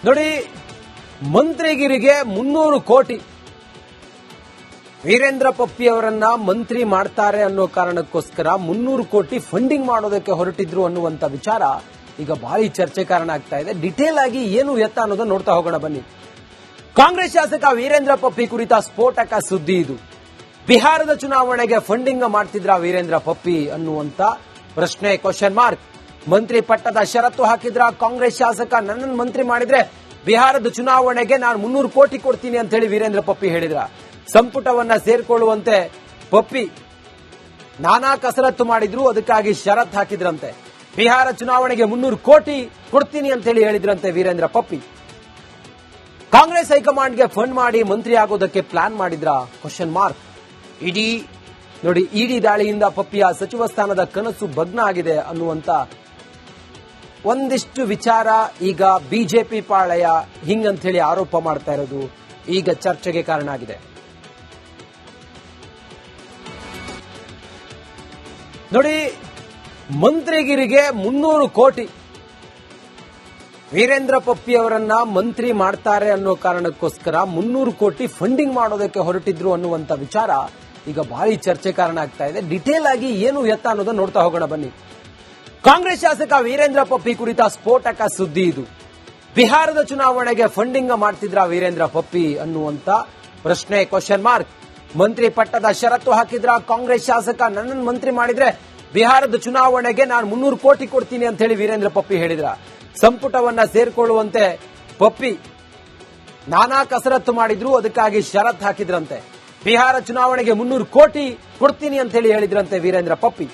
ನೋಡಿ, ಮಂತ್ರಿಗಿರಿಗೆ 300 ಕೋಟಿ ವೀರೇಂದ್ರ ಪಪ್ಪಿ ಅವರನ್ನ ಮಂತ್ರಿ ಮಾಡ್ತಾರೆ ಅನ್ನೋ ಕಾರಣಕ್ಕೋಸ್ಕರ 300 ಕೋಟಿ ಫಂಡಿಂಗ್ ಮಾಡೋದಕ್ಕೆ ಹೊರಟಿದ್ರು ಅನ್ನುವಂತ ವಿಚಾರ ಈಗ ಭಾರಿ ಚರ್ಚೆ ಕಾರಣ ಆಗ್ತಾ ಇದೆ. ಡಿಟೇಲ್ ಆಗಿ ಏನು ಎತ್ತ ಅನ್ನೋದನ್ನ ನೋಡ್ತಾ ಹೋಗೋಣ ಬನ್ನಿ. ಕಾಂಗ್ರೆಸ್ ಶಾಸಕ ವೀರೇಂದ್ರ ಪಪ್ಪಿ ಕುರಿತ ಸ್ಫೋಟಕ ಸುದ್ದಿ ಇದು. ಬಿಹಾರದ ಚುನಾವಣೆಗೆ ಫಂಡಿಂಗ್ ಮಾಡ್ತಿದ್ರ ವೀರೇಂದ್ರ ಪಪ್ಪಿ ಅನ್ನುವಂತ ಪ್ರಶ್ನೆ, ಕ್ವಶನ್ ಮಾರ್ಕ್. ಮಂತ್ರಿ ಪಟ್ಟದ ಷರತ್ತು ಹಾಕಿದ್ರ ಕಾಂಗ್ರೆಸ್ ಶಾಸಕ, ನನ್ನನ್ನು ಮಂತ್ರಿ ಮಾಡಿದ್ರೆ ಬಿಹಾರದ ಚುನಾವಣೆಗೆ ನಾನು 300 ಕೋಟಿ ಕೊಡ್ತೀನಿ ಅಂತ ಹೇಳಿ ವೀರೇಂದ್ರ ಪಪ್ಪಿ ಹೇಳಿದ್ರ. ಸಂಪುಟವನ್ನ ಸೇರ್ಕೊಳ್ಳುವಂತೆ ಪಪ್ಪಿ ನಾನಾ ಕಸರತ್ತು ಮಾಡಿದ್ರು, ಅದಕ್ಕಾಗಿ ಷರತ್ತು ಹಾಕಿದ್ರಂತೆ. ಬಿಹಾರ ಚುನಾವಣೆಗೆ 300 ಕೋಟಿ ಕೊಡ್ತೀನಿ ಅಂತ ಹೇಳಿ ಹೇಳಿದ್ರಂತೆ ವೀರೇಂದ್ರ ಪಪ್ಪಿ. ಕಾಂಗ್ರೆಸ್ ಹೈಕಮಾಂಡ್ಗೆ ಫಂಡ್ ಮಾಡಿ ಮಂತ್ರಿ ಆಗೋದಕ್ಕೆ ಪ್ಲಾನ್ ಮಾಡಿದ್ರ, ಕ್ವಶನ್ ಮಾರ್ಕ್. ಇಡಿ ದಾಳಿಯಿಂದ ಪಪ್ಪಿಯ ಸಚಿವ ಸ್ಥಾನದ ಕನಸು ಭಗ್ನ ಆಗಿದೆ ಅನ್ನುವಂತ ಒಂದಿಷ್ಟು ವಿಚಾರ ಈಗ ಬಿಜೆಪಿ ಪಾಳೆಯ ಹಿಂಗಂತ ಹೇಳಿ ಆರೋಪ ಮಾಡ್ತಾ ಇರೋದು ಈಗ ಚರ್ಚೆಗೆ ಕಾರಣ ಆಗಿದೆ. ನೋಡಿ, ಮಂತ್ರಿಗಿರಿಗೆ 300 ಕೋಟಿ ವೀರೇಂದ್ರ ಪಪ್ಪಿ ಅವರನ್ನ ಮಂತ್ರಿ ಮಾಡ್ತಾರೆ ಅನ್ನೋ ಕಾರಣಕ್ಕೋಸ್ಕರ 300 ಕೋಟಿ ಫಂಡಿಂಗ್ ಮಾಡೋದಕ್ಕೆ ಹೊರಟಿದ್ರು ಅನ್ನುವಂತ ವಿಚಾರ ಈಗ ಭಾರಿ ಚರ್ಚೆ ಕಾರಣ ಆಗ್ತಾ ಇದೆ. ಡಿಟೇಲ್ ಆಗಿ ಏನು ಎತ್ತ ಅನ್ನೋದನ್ನ ನೋಡ್ತಾ ಹೋಗೋಣ ಬನ್ನಿ. ಕಾಂಗ್ರೆಸ್ ಶಾಸಕ ವೀರೇಂದ್ರ ಪಪ್ಪಿ ಕುರಿತ ಸ್ಫೋಟಕ ಸುದ್ದಿ ಇದು. ಬಿಹಾರದ ಚುನಾವಣೆಗೆ ಫಂಡಿಂಗ್ ಮಾಡ್ತಿದ್ರ ವೀರೇಂದ್ರ ಪಪ್ಪಿ ಅನ್ನುವಂತ ಪ್ರಶ್ನೆ, ಕ್ವಶನ್ ಮಾರ್ಕ್. ಮಂತ್ರಿ ಪಟ್ಟದ ಷರತ್ತು ಹಾಕಿದ್ರ ಕಾಂಗ್ರೆಸ್ ಶಾಸಕ, ನನ್ನನ್ನು ಮಂತ್ರಿ ಮಾಡಿದ್ರೆ ಬಿಹಾರದ ಚುನಾವಣೆಗೆ ನಾನು 300 ಕೋಟಿ ಕೊಡ್ತೀನಿ ಅಂತ ಹೇಳಿ ವೀರೇಂದ್ರ ಪಪ್ಪಿ ಹೇಳಿದ್ರ. ಸಂಪುಟವನ್ನ ಸೇರ್ಕೊಳ್ಳುವಂತೆ ಪಪ್ಪಿ ನಾನಾ ಕಸರತ್ತು ಮಾಡಿದ್ರು, ಅದಕ್ಕಾಗಿ ಷರತ್ತು ಹಾಕಿದ್ರಂತೆ. ಬಿಹಾರ ಚುನಾವಣೆಗೆ 300 ಕೋಟಿ ಕೊಡ್ತೀನಿ ಅಂತ ಹೇಳಿ ಹೇಳಿದ್ರಂತೆ ವೀರೇಂದ್ರ ಪಪ್ಪಿ.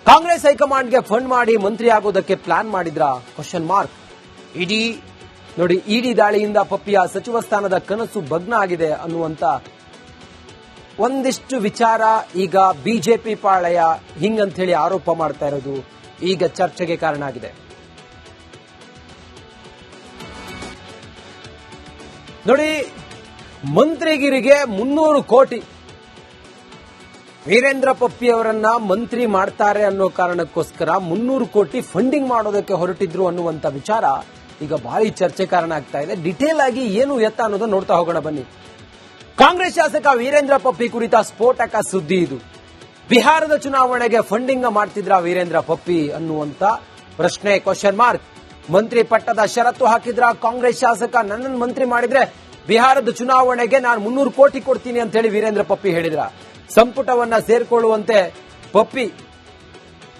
ಕಾಂಗ್ರೆಸ್ ಹೈಕಮಾಂಡ್ಗೆ ಫಂಡ್ ಮಾಡಿ ಮಂತ್ರಿ ಆಗೋದಕ್ಕೆ ಪ್ಲಾನ್ ಮಾಡಿದ್ರ, ಕ್ವಶನ್ ಮಾರ್ಕ್. ಇಡಿ ದಾಳಿಯಿಂದ ಪಪ್ಪಿಯ ಸಚಿವ ಸ್ಥಾನದ ಕನಸು ಭಗ್ನ ಆಗಿದೆ ಅನ್ನುವಂತ ಒಂದಿಷ್ಟು ವಿಚಾರ ಈಗ ಬಿಜೆಪಿ ಪಾಳೆಯ ಹಿಂಗಂತ ಹೇಳಿ ಆರೋಪ ಮಾಡ್ತಾ ಇರೋದು ಈಗ ಚರ್ಚೆಗೆ ಕಾರಣ ಆಗಿದೆ. ನೋಡಿ, ಮಂತ್ರಿಗಿರಿಗೆ 300 ಕೋಟಿ ವೀರೇಂದ್ರ ಪಪ್ಪಿ ಅವರನ್ನ ಮಂತ್ರಿ ಮಾಡ್ತಾರೆ ಅನ್ನೋ ಕಾರಣಕ್ಕೋಸ್ಕರ 300 ಕೋಟಿ ಫಂಡಿಂಗ್ ಮಾಡೋದಕ್ಕೆ ಹೊರಟಿದ್ರು ಅನ್ನುವಂತ ವಿಚಾರ ಈಗ ಭಾರಿ ಚರ್ಚೆ ಕಾರಣ ಆಗ್ತಾ ಇದೆ. ಡಿಟೇಲ್ ಆಗಿ ಏನು ಎತ್ತ ಅನ್ನೋದನ್ನ ನೋಡ್ತಾ ಹೋಗೋಣ ಬನ್ನಿ. ಕಾಂಗ್ರೆಸ್ ಶಾಸಕ ವೀರೇಂದ್ರ ಪಪ್ಪಿ ಕುರಿತ ಸ್ಫೋಟಕ ಸುದ್ದಿ ಇದು. ಬಿಹಾರದ ಚುನಾವಣೆಗೆ ಫಂಡಿಂಗ್ ಮಾಡ್ತಿದ್ರ ವೀರೇಂದ್ರ ಪಪ್ಪಿ ಅನ್ನುವಂತ ಪ್ರಶ್ನೆ, ಕ್ವಶನ್ ಮಾರ್ಕ್. ಮಂತ್ರಿ ಪಟ್ಟದ ಷರತ್ತು ಹಾಕಿದ್ರ ಕಾಂಗ್ರೆಸ್ ಶಾಸಕ, ನನ್ನನ್ನು ಮಂತ್ರಿ ಮಾಡಿದ್ರೆ ಬಿಹಾರದ ಚುನಾವಣೆಗೆ ನಾನು 300 ಕೋಟಿ ಕೊಡ್ತೀನಿ ಅಂತ ಹೇಳಿ ವೀರೇಂದ್ರ ಪಪ್ಪಿ ಹೇಳಿದ್ರ. ಸಂಪುಟವನ್ನ ಸೇರ್ಕೊಳ್ಳುವಂತೆ ಪಪ್ಪಿ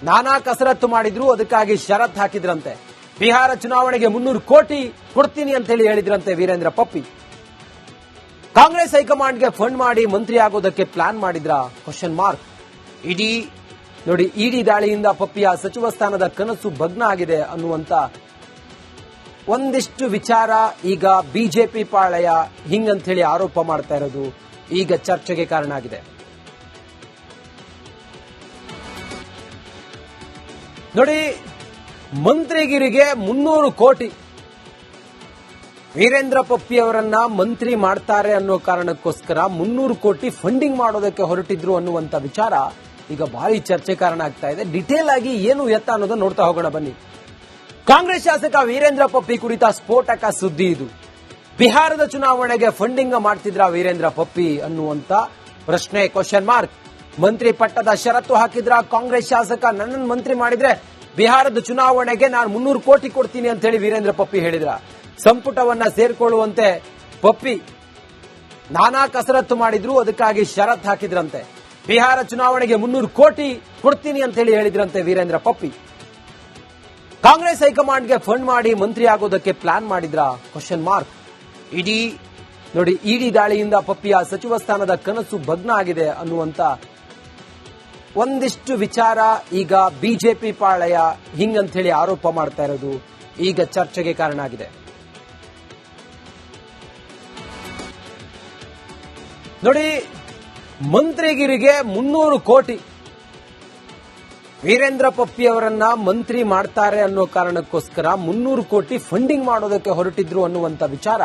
ನಾನಾ ಕಸರತ್ತು ಮಾಡಿದ್ರು, ಅದಕ್ಕಾಗಿ ಷರತ್ತು ಹಾಕಿದ್ರಂತೆ. ಬಿಹಾರ ಚುನಾವಣೆಗೆ 300 ಕೋಟಿ ಕೊಡ್ತೀನಿ ಅಂತ ಹೇಳಿ ಹೇಳಿದ್ರಂತೆ ವೀರೇಂದ್ರ ಪಪ್ಪಿ. ಕಾಂಗ್ರೆಸ್ ಹೈಕಮಾಂಡ್ಗೆ ಫಂಡ್ ಮಾಡಿ ಮಂತ್ರಿ ಆಗೋದಕ್ಕೆ ಪ್ಲಾನ್ ಮಾಡಿದ್ರ, ಕ್ವಶನ್ ಮಾರ್ಕ್. ಇಡಿ ದಾಳಿಯಿಂದ ಪಪ್ಪಿಯ ಸಚಿವ ಸ್ಥಾನದ ಕನಸು ಭಗ್ನ ಆಗಿದೆ ಅನ್ನುವಂತ ಒಂದಿಷ್ಟು ವಿಚಾರ ಈಗ ಬಿಜೆಪಿ ಪಾಳೆಯ ಹಿಂಗಂತ ಹೇಳಿ ಆರೋಪ ಮಾಡ್ತಾ ಇರೋದು ಈಗ ಚರ್ಚೆಗೆ ಕಾರಣ ಆಗಿದೆ. ನೋಡಿ, ಮಂತ್ರಿಗಿರಿಗೆ 300 ಕೋಟಿ ವೀರೇಂದ್ರ ಪಪ್ಪಿ ಅವರನ್ನ ಮಂತ್ರಿ ಮಾಡ್ತಾರೆ ಅನ್ನೋ ಕಾರಣಕ್ಕೋಸ್ಕರ 300 ಕೋಟಿ ಫಂಡಿಂಗ್ ಮಾಡೋದಕ್ಕೆ ಹೊರಟಿದ್ರು ಅನ್ನುವಂತ ವಿಚಾರ ಈಗ ಭಾರಿ ಚರ್ಚೆ ಕಾರಣ ಆಗ್ತಾ ಇದೆ. ಡಿಟೇಲ್ ಆಗಿ ಏನು ಎತ್ತ ಅನ್ನೋದನ್ನ ನೋಡ್ತಾ ಹೋಗೋಣ ಬನ್ನಿ. ಕಾಂಗ್ರೆಸ್ ಶಾಸಕ ವೀರೇಂದ್ರ ಪಪ್ಪಿ ಕುರಿತ ಸ್ಫೋಟಕ ಸುದ್ದಿ ಇದು. ಬಿಹಾರದ ಚುನಾವಣೆಗೆ ಫಂಡಿಂಗ್ ಮಾಡ್ತಿದ್ರ ವೀರೇಂದ್ರ ಪಪ್ಪಿ ಅನ್ನುವಂತ ಪ್ರಶ್ನೆ, ಕ್ವಶನ್ ಮಾರ್ಕ್. ಮಂತ್ರಿ ಪಟ್ಟದ ಷರತ್ತು ಹಾಕಿದ್ರ ಕಾಂಗ್ರೆಸ್ ಶಾಸಕ, ನನ್ನನ್ನು ಮಂತ್ರಿ ಮಾಡಿದ್ರೆ ಬಿಹಾರದ ಚುನಾವಣೆಗೆ ನಾನು 300 ಕೋಟಿ ಕೊಡ್ತೀನಿ ಅಂತ ಹೇಳಿ ವೀರೇಂದ್ರ ಪಪ್ಪಿ ಹೇಳಿದ್ರ. ಸಂಪುಟವನ್ನ ಸೇರ್ಕೊಳ್ಳುವಂತೆ ಪಪ್ಪಿ ನಾನಾ ಕಸರತ್ತು ಮಾಡಿದ್ರು, ಅದಕ್ಕಾಗಿ ಷರತ್ತು ಹಾಕಿದ್ರಂತೆ. ಬಿಹಾರ ಚುನಾವಣೆಗೆ 300 ಕೋಟಿ ಕೊಡ್ತೀನಿ ಅಂತ ಹೇಳಿ ಹೇಳಿದ್ರಂತೆ ವೀರೇಂದ್ರ ಪಪ್ಪಿ. ಕಾಂಗ್ರೆಸ್ ಹೈಕಮಾಂಡ್ಗೆ ಫಂಡ್ ಮಾಡಿ ಮಂತ್ರಿ ಆಗೋದಕ್ಕೆ ಪ್ಲಾನ್ ಮಾಡಿದ್ರ, ಕ್ವಶನ್ ಮಾರ್ಕ್. ಇಡಿ ದಾಳಿಯಿಂದ ಪಪ್ಪಿಯ ಸಚಿವ ಸ್ಥಾನದ ಕನಸು ಭಗ್ನ ಆಗಿದೆ ಅನ್ನುವಂತ ಒಂದಿಷ್ಟು ವಿಚಾರ ಈಗ ಬಿಜೆಪಿ ಪಾಳೆಯ ಹಿಂಗಂತ ಹೇಳಿ ಆರೋಪ ಮಾಡ್ತಾ ಇರೋದು ಈಗ ಚರ್ಚೆಗೆ ಕಾರಣ ಆಗಿದೆ. ನೋಡಿ, ಮಂತ್ರಿಗಿರಿಗೆ 300 ಕೋಟಿ ವೀರೇಂದ್ರ ಪಪ್ಪಿ ಅವರನ್ನ ಮಂತ್ರಿ ಮಾಡ್ತಾರೆ ಅನ್ನೋ ಕಾರಣಕ್ಕೋಸ್ಕರ 300 ಕೋಟಿ ಫಂಡಿಂಗ್ ಮಾಡೋದಕ್ಕೆ ಹೊರಟಿದ್ರು ಅನ್ನುವಂತ ವಿಚಾರ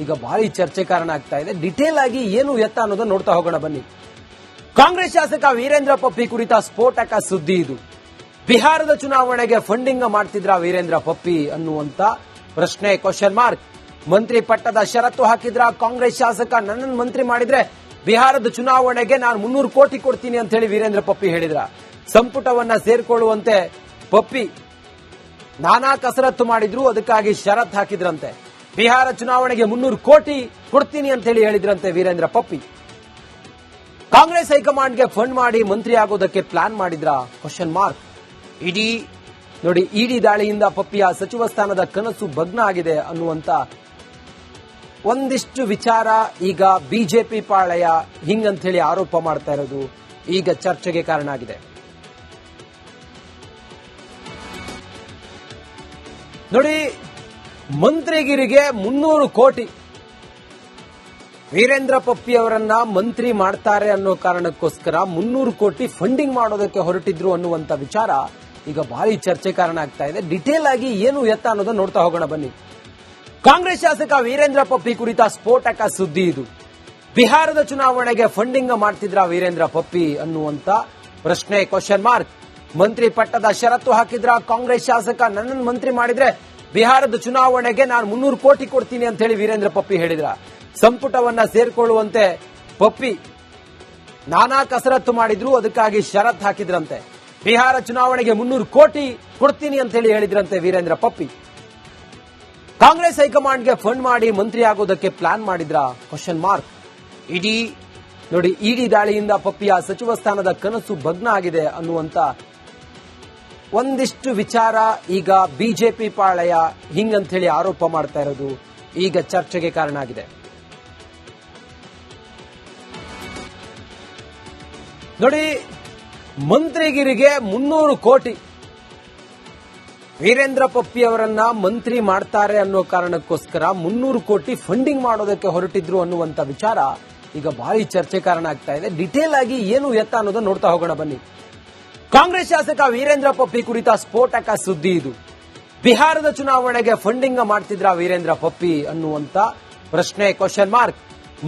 ಈಗ ಭಾರಿ ಚರ್ಚೆ ಕಾರಣ ಆಗ್ತಾ ಇದೆ. ಡಿಟೇಲ್ ಆಗಿ ಏನು ಎತ್ತ ಅನ್ನೋದನ್ನ ನೋಡ್ತಾ ಹೋಗೋಣ ಬನ್ನಿ. ಕಾಂಗ್ರೆಸ್ ಶಾಸಕ ವೀರೇಂದ್ರ ಪಪ್ಪಿ ಕುರಿತ ಸ್ಫೋಟಕ ಸುದ್ದಿ ಇದು. ಬಿಹಾರದ ಚುನಾವಣೆಗೆ ಫಂಡಿಂಗ್ ಮಾಡ್ತಿದ್ರ ವೀರೇಂದ್ರ ಪಪ್ಪಿ ಅನ್ನುವಂತ ಪ್ರಶ್ನೆ ಕ್ವಶನ್ ಮಾರ್ಕ್. ಮಂತ್ರಿ ಪಟ್ಟದ ಷರತ್ತು ಹಾಕಿದ್ರ ಕಾಂಗ್ರೆಸ್ ಶಾಸಕ ನನ್ನನ್ನು ಮಂತ್ರಿ ಮಾಡಿದ್ರೆ ಬಿಹಾರದ ಚುನಾವಣೆಗೆ ನಾನು 300 ಕೋಟಿ ಕೊಡ್ತೀನಿ ಅಂತ ಹೇಳಿ ವೀರೇಂದ್ರ ಪಪ್ಪಿ ಹೇಳಿದ್ರ. ಸಂಪುಟವನ್ನ ಸೇರ್ಕೊಳ್ಳುವಂತೆ ಪಪ್ಪಿ ನಾನಾ ಕಸರತ್ತು ಮಾಡಿದ್ರು, ಅದಕ್ಕಾಗಿ ಷರತ್ತು ಹಾಕಿದ್ರಂತೆ. ಬಿಹಾರ ಚುನಾವಣೆಗೆ 300 ಕೋಟಿ ಕೊಡ್ತೀನಿ ಅಂತ ಹೇಳಿ ಹೇಳಿದ್ರಂತೆ ವೀರೇಂದ್ರ ಪಪ್ಪಿ. ಕಾಂಗ್ರೆಸ್ ಹೈಕಮಾಂಡ್ಗೆ ಫಂಡ್ ಮಾಡಿ ಮಂತ್ರಿ ಆಗೋದಕ್ಕೆ ಪ್ಲಾನ್ ಮಾಡಿದ್ರ ಕ್ವಶನ್ ಮಾರ್ಕ್. ಇಡಿ ದಾಳಿಯಿಂದ ಪಪ್ಪಿಯ ಸಚಿವ ಸ್ಥಾನದ ಕನಸು ಭಗ್ನ ಆಗಿದೆ ಅನ್ನುವಂತ ಒಂದಿಷ್ಟು ವಿಚಾರ ಈಗ ಬಿಜೆಪಿ ಪಾಳೆಯ ಹಿಂಗಂತ ಹೇಳಿ ಆರೋಪ ಮಾಡ್ತಾ ಇರೋದು ಈಗ ಚರ್ಚೆಗೆ ಕಾರಣ ಆಗಿದೆ. ನೋಡಿ, ಮಂತ್ರಿಗಿರಿಗೆ 300 ಕೋಟಿ ವೀರೇಂದ್ರ ಪಪ್ಪಿ ಅವರನ್ನ ಮಂತ್ರಿ ಮಾಡ್ತಾರೆ ಅನ್ನೋ ಕಾರಣಕ್ಕೋಸ್ಕರ 300 ಕೋಟಿ ಫಂಡಿಂಗ್ ಮಾಡೋದಕ್ಕೆ ಹೊರಟಿದ್ರು ಅನ್ನುವಂತ ವಿಚಾರ ಈಗ ಭಾರಿ ಚರ್ಚೆ ಕಾರಣ ಆಗ್ತಾ ಇದೆ. ಡಿಟೇಲ್ ಆಗಿ ಏನು ಎತ್ತ ಅನ್ನೋದನ್ನ ನೋಡ್ತಾ ಹೋಗೋಣ ಬನ್ನಿ. ಕಾಂಗ್ರೆಸ್ ಶಾಸಕ ವೀರೇಂದ್ರ ಪಪ್ಪಿ ಕುರಿತ ಸ್ಫೋಟಕ ಸುದ್ದಿ ಇದು. ಬಿಹಾರದ ಚುನಾವಣೆಗೆ ಫಂಡಿಂಗ್ ಮಾಡ್ತಿದ್ರ ವೀರೇಂದ್ರ ಪಪ್ಪಿ ಅನ್ನುವಂತ ಪ್ರಶ್ನೆ ಕ್ವಶನ್ ಮಾರ್ಕ್. ಮಂತ್ರಿ ಪಟ್ಟದ ಷರತ್ತು ಹಾಕಿದ್ರ ಕಾಂಗ್ರೆಸ್ ಶಾಸಕ ನನ್ನನ್ನು ಮಂತ್ರಿ ಮಾಡಿದ್ರೆ ಬಿಹಾರದ ಚುನಾವಣೆಗೆ ನಾನು 300 ಕೋಟಿ ಕೊಡ್ತೀನಿ ಅಂತ ಹೇಳಿ ವೀರೇಂದ್ರ ಪಪ್ಪಿ ಹೇಳಿದ್ರ. ಸಂಪುಟವನ್ನ ಸೇರ್ಕೊಳ್ಳುವಂತೆ ಪಪ್ಪಿ ನಾನಾ ಕಸರತ್ತು ಮಾಡಿದ್ರು, ಅದಕ್ಕಾಗಿ ಷರತ್ತು ಹಾಕಿದ್ರಂತೆ. ಬಿಹಾರ ಚುನಾವಣೆಗೆ 300 ಕೋಟಿ ಕೊಡ್ತೀನಿ ಅಂತ ಹೇಳಿ ಹೇಳಿದ್ರಂತೆ ವೀರೇಂದ್ರ ಪಪ್ಪಿ. ಕಾಂಗ್ರೆಸ್ ಹೈಕಮಾಂಡ್ಗೆ ಫಂಡ್ ಮಾಡಿ ಮಂತ್ರಿ ಆಗೋದಕ್ಕೆ ಪ್ಲಾನ್ ಮಾಡಿದ್ರ ಕ್ವಶನ್ ಮಾರ್ಕ್. ಇಡಿ ದಾಳಿಯಿಂದ ಪಪ್ಪಿಯ ಸಚಿವ ಸ್ಥಾನದ ಕನಸು ಭಗ್ನ ಆಗಿದೆ ಅನ್ನುವಂತ ಒಂದಿಷ್ಟು ವಿಚಾರ ಈಗ ಬಿಜೆಪಿ ಪಾಳೆಯ ಹಿಂಗಂತ ಹೇಳಿ ಆರೋಪ ಮಾಡ್ತಾ ಇರೋದು ಈಗ ಚರ್ಚೆಗೆ ಕಾರಣ ಆಗಿದೆ. ನೋಡಿ, ಮಂತ್ರಿಗಿರಿಗೆ 300 ಕೋಟಿ ವೀರೇಂದ್ರ ಪಪ್ಪಿ ಅವರನ್ನ ಮಂತ್ರಿ ಮಾಡ್ತಾರೆ ಅನ್ನೋ ಕಾರಣಕ್ಕೋಸ್ಕರ 300 ಕೋಟಿ ಫಂಡಿಂಗ್ ಮಾಡೋದಕ್ಕೆ ಹೊರಟಿದ್ರು ಅನ್ನುವಂತ ವಿಚಾರ ಈಗ ಭಾರಿ ಚರ್ಚೆ ಕಾರಣ ಆಗ್ತಾ ಇದೆ. ಡಿಟೇಲ್ ಆಗಿ ಏನು ಎತ್ತ ಅನ್ನೋದನ್ನ ನೋಡ್ತಾ ಹೋಗೋಣ ಬನ್ನಿ. ಕಾಂಗ್ರೆಸ್ ಶಾಸಕ ವೀರೇಂದ್ರ ಪಪ್ಪಿ ಕುರಿತ ಸ್ಫೋಟಕ ಸುದ್ದಿ ಇದು. ಬಿಹಾರದ ಚುನಾವಣೆಗೆ ಫಂಡಿಂಗ್ ಮಾಡ್ತಿದ್ರ ವೀರೇಂದ್ರ ಪಪ್ಪಿ ಅನ್ನುವಂತ ಪ್ರಶ್ನೆ ಕ್ವಶನ್ ಮಾರ್ಕ್.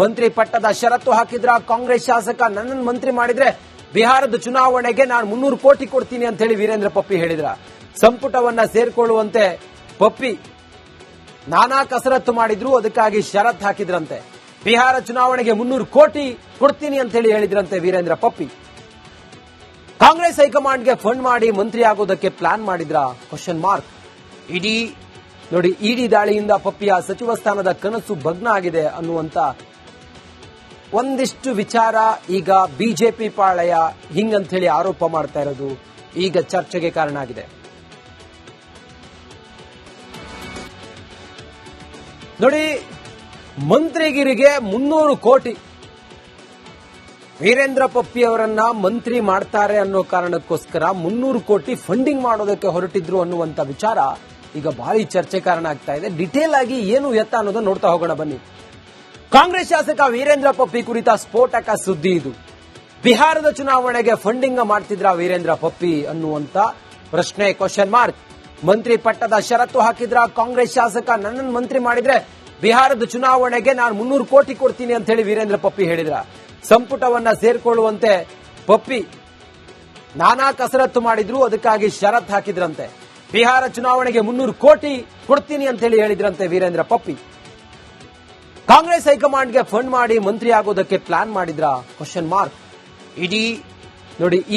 ಮಂತ್ರಿ ಪಟ್ಟದ ಷರತ್ತು ಹಾಕಿದ್ರ ಕಾಂಗ್ರೆಸ್ ಶಾಸಕ ನನ್ನನ್ನು ಮಂತ್ರಿ ಮಾಡಿದ್ರೆ ಬಿಹಾರದ ಚುನಾವಣೆಗೆ ನಾನು 300 ಕೋಟಿ ಕೊಡ್ತೀನಿ ಅಂತ ಹೇಳಿ ವೀರೇಂದ್ರ ಪಪ್ಪಿ ಹೇಳಿದ್ರ. ಸಂಪುಟವನ್ನ ಸೇರ್ಕೊಳ್ಳುವಂತೆ ಪಪ್ಪಿ ನಾನಾ ಕಸರತ್ತು ಮಾಡಿದ್ರು, ಅದಕ್ಕಾಗಿ ಷರತ್ತು ಹಾಕಿದ್ರಂತೆ. ಬಿಹಾರ ಚುನಾವಣೆಗೆ 300 ಕೋಟಿ ಕೊಡ್ತೀನಿ ಅಂತ ಹೇಳಿ ಹೇಳಿದ್ರಂತೆ ವೀರೇಂದ್ರ ಪಪ್ಪಿ. ಕಾಂಗ್ರೆಸ್ ಹೈಕಮಾಂಡ್ಗೆ ಫಂಡ್ ಮಾಡಿ ಮಂತ್ರಿ ಆಗೋದಕ್ಕೆ ಪ್ಲಾನ್ ಮಾಡಿದ್ರ ಕ್ವಶನ್ ಮಾರ್ಕ್. ಇಡಿ ದಾಳಿಯಿಂದ ಪಪ್ಪಿಯ ಸಚಿವ ಸ್ಥಾನದ ಕನಸು ಭಗ್ನ ಆಗಿದೆ ಅನ್ನುವಂತ ಒಂದಿಷ್ಟು ವಿಚಾರ ಈಗ ಬಿಜೆಪಿ ಪಾಳೆಯ ಹಿಂಗಂತ ಹೇಳಿ ಆರೋಪ ಮಾಡ್ತಾ ಇರೋದು ಈಗ ಚರ್ಚೆಗೆ ಕಾರಣ ಆಗಿದೆ. ನೋಡಿ, ಮಂತ್ರಿಗಿರಿಗೆ 300 ಕೋಟಿ ವೀರೇಂದ್ರ ಪಪ್ಪಿ ಅವರನ್ನ ಮಂತ್ರಿ ಮಾಡ್ತಾರೆ ಅನ್ನೋ ಕಾರಣಕ್ಕೋಸ್ಕರ 300 ಕೋಟಿ ಫಂಡಿಂಗ್ ಮಾಡೋದಕ್ಕೆ ಹೊರಟಿದ್ರು ಅನ್ನುವಂತ ವಿಚಾರ ಈಗ ಭಾರಿ ಚರ್ಚೆ ಕಾರಣ ಆಗ್ತಾ ಇದೆ. ಡಿಟೇಲ್ ಆಗಿ ಏನು ಎತ್ತ ಅನ್ನೋದನ್ನ ನೋಡ್ತಾ ಹೋಗೋಣ ಬನ್ನಿ. ಕಾಂಗ್ರೆಸ್ ಶಾಸಕ ವೀರೇಂದ್ರ ಪಪ್ಪಿ ಕುರಿತ ಸ್ಫೋಟಕ ಸುದ್ದಿ ಇದು. ಬಿಹಾರದ ಚುನಾವಣೆಗೆ ಫಂಡಿಂಗ್ ಮಾಡ್ತಿದ್ರ ವೀರೇಂದ್ರ ಪಪ್ಪಿ ಅನ್ನುವಂತ ಪ್ರಶ್ನೆ ಕ್ವಶನ್ ಮಾರ್ಕ್. ಮಂತ್ರಿ ಪಟ್ಟದ ಷರತ್ತು ಹಾಕಿದ್ರ ಕಾಂಗ್ರೆಸ್ ಶಾಸಕ ನನ್ನನ್ನು ಮಂತ್ರಿ ಮಾಡಿದ್ರೆ ಬಿಹಾರದ ಚುನಾವಣೆಗೆ ನಾನು 300 ಕೋಟಿ ಕೊಡ್ತೀನಿ ಅಂತ ಹೇಳಿ ವೀರೇಂದ್ರ ಪಪ್ಪಿ ಹೇಳಿದ್ರ. ಸಂಪುಟವನ್ನ ಸೇರ್ಕೊಳ್ಳುವಂತೆ ಪಪ್ಪಿ ನಾನಾ ಕಸರತ್ತು ಮಾಡಿದ್ರು, ಅದಕ್ಕಾಗಿ ಷರತ್ತು ಹಾಕಿದ್ರಂತೆ. ಬಿಹಾರ ಚುನಾವಣೆಗೆ 300 ಕೋಟಿ ಕೊಡ್ತೀನಿ ಅಂತ ಹೇಳಿ ಹೇಳಿದ್ರಂತೆ ವೀರೇಂದ್ರ ಪಪ್ಪಿ. ಕಾಂಗ್ರೆಸ್ ಹೈಕಮಾಂಡ್ಗೆ ಫಂಡ್ ಮಾಡಿ ಮಂತ್ರಿ ಆಗೋದಕ್ಕೆ ಪ್ಲಾನ್ ಮಾಡಿದ್ರ ಕ್ವಶನ್ ಮಾರ್ಕ್.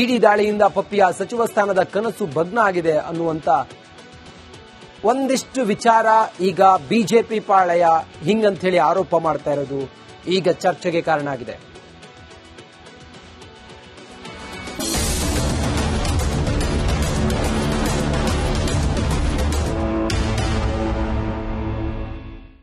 ಇಡಿ ದಾಳಿಯಿಂದ ಪಪ್ಪಿಯ ಸಚಿವ ಸ್ಥಾನದ ಕನಸು ಭಗ್ನ ಆಗಿದೆ ಅನ್ನುವಂತ ಒಂದಿಷ್ಟು ವಿಚಾರ ಈಗ ಬಿಜೆಪಿ ಪಾಳೆಯ ಹಿಂಗಂತ ಹೇಳಿ ಆರೋಪ ಮಾಡ್ತಾ ಇರೋದು ಈಗ ಚರ್ಚೆಗೆ ಕಾರಣ ಆಗಿದೆ.